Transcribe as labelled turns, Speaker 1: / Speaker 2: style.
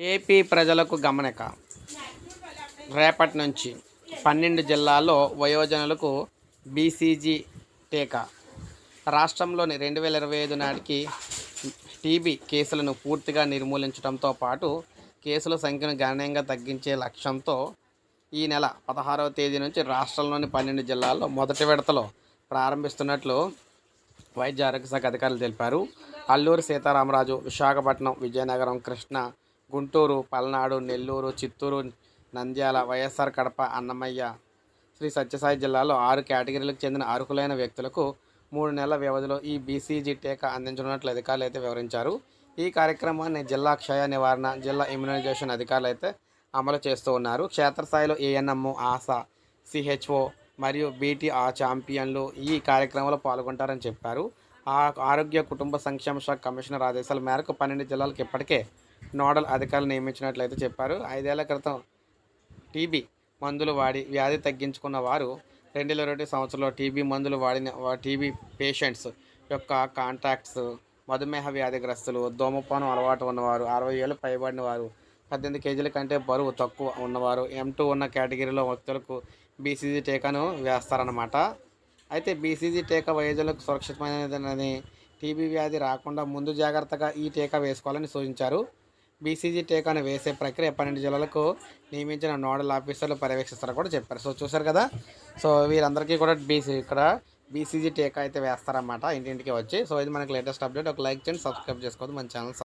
Speaker 1: AP ప్రజలకు గమనిక. రేపటి నుంచి 12 జిల్లాల్లో వయోజనులకు బీసీజీ టీకా. రాష్ట్రంలోని 2025 నాటికి టీబీ కేసులను పూర్తిగా నిర్మూలించడంతో పాటు కేసుల సంఖ్యను గణనీయంగా తగ్గించే లక్ష్యంతో ఈ నెల 16వ తేదీ నుంచి రాష్ట్రంలోని 12 జిల్లాల్లో మొదటి విడతలో ప్రారంభిస్తున్నట్లు వైద్య ఆరోగ్య శాఖ అధికారులు తెలిపారు. అల్లూరు సీతారామరాజు, విశాఖపట్నం, విజయనగరం, కృష్ణా, గుంటూరు, పల్నాడు, నెల్లూరు, చిత్తూరు, నంద్యాల, వైఎస్ఆర్ కడప, అన్నమయ్య, శ్రీ సత్యసాయి జిల్లాలో 6 కేటగిరీలకు చెందిన అర్హులైన వ్యక్తులకు 3 నెలల వ్యవధిలో ఈ బీసీజీ టీకా అందించనున్నట్లు అధికారులు అయితే వివరించారు. ఈ కార్యక్రమాన్ని జిల్లా క్షయ నివారణ, జిల్లా ఇమ్యునైజేషన్ అధికారులు అయితే అమలు చేస్తూ ఉన్నారు. క్షేత్రస్థాయిలో ఏఎన్ఎం, ఆశా, సిహెచ్ఓ మరియు బీటీ ఛాంపియన్లు ఈ కార్యక్రమంలో పాల్గొంటారని చెప్పారు. ఆరోగ్య కుటుంబ సంక్షేమ శాఖ కమిషనర్ ఆదేశాల మేరకు 12 జిల్లాలకు ఇప్పటికే నోడల్ అధికారులు నియమించినట్లయితే చెప్పారు. 5 ఏళ్ల క్రితం టీబీ మందులు వాడి వ్యాధి తగ్గించుకున్న వారు 2020 సంవత్సరంలో టీబీ మందులు వాడిన టీబీ పేషెంట్స్ యొక్క కాంటాక్ట్స్, మధుమేహ వ్యాధిగ్రస్తులు, ధూమపానం అలవాటు ఉన్నవారు, 60 ఏళ్ళు పైబడిన వారు, 18 కేజీల కంటే బరువు తక్కువ ఉన్నవారు, M2 ఉన్న కేటగిరీలో వ్యక్తులకు బీసీజీ టీకాను వేస్తారన్నమాట. అయితే బీసీజీ టీకా వయోజనులకు సురక్షితమైనదని, టీబీ వ్యాధి రాకుండా ముందు జాగ్రత్తగా ఈ టీకా వేసుకోవాలని సూచించారు. బీసీజీ టీకాను వేసే ప్రక్రియ 12 జిల్లాలకు నియమించిన నోడల్ ఆఫీసర్లు పర్యవేక్షిస్తారని కూడా చెప్పారు. సో చూశారు కదా. సో వీరందరికీ కూడా బీసీజీ టీకా అయితే వేస్తారన్నమాట ఇంటింటికి వచ్చి. సో ఇది మనకి లేటెస్ట్ అప్డేట్. ఒక లైక్ చేయండి, సబ్స్క్రైబ్ చేసుకోవద్దు మన ఛానల్.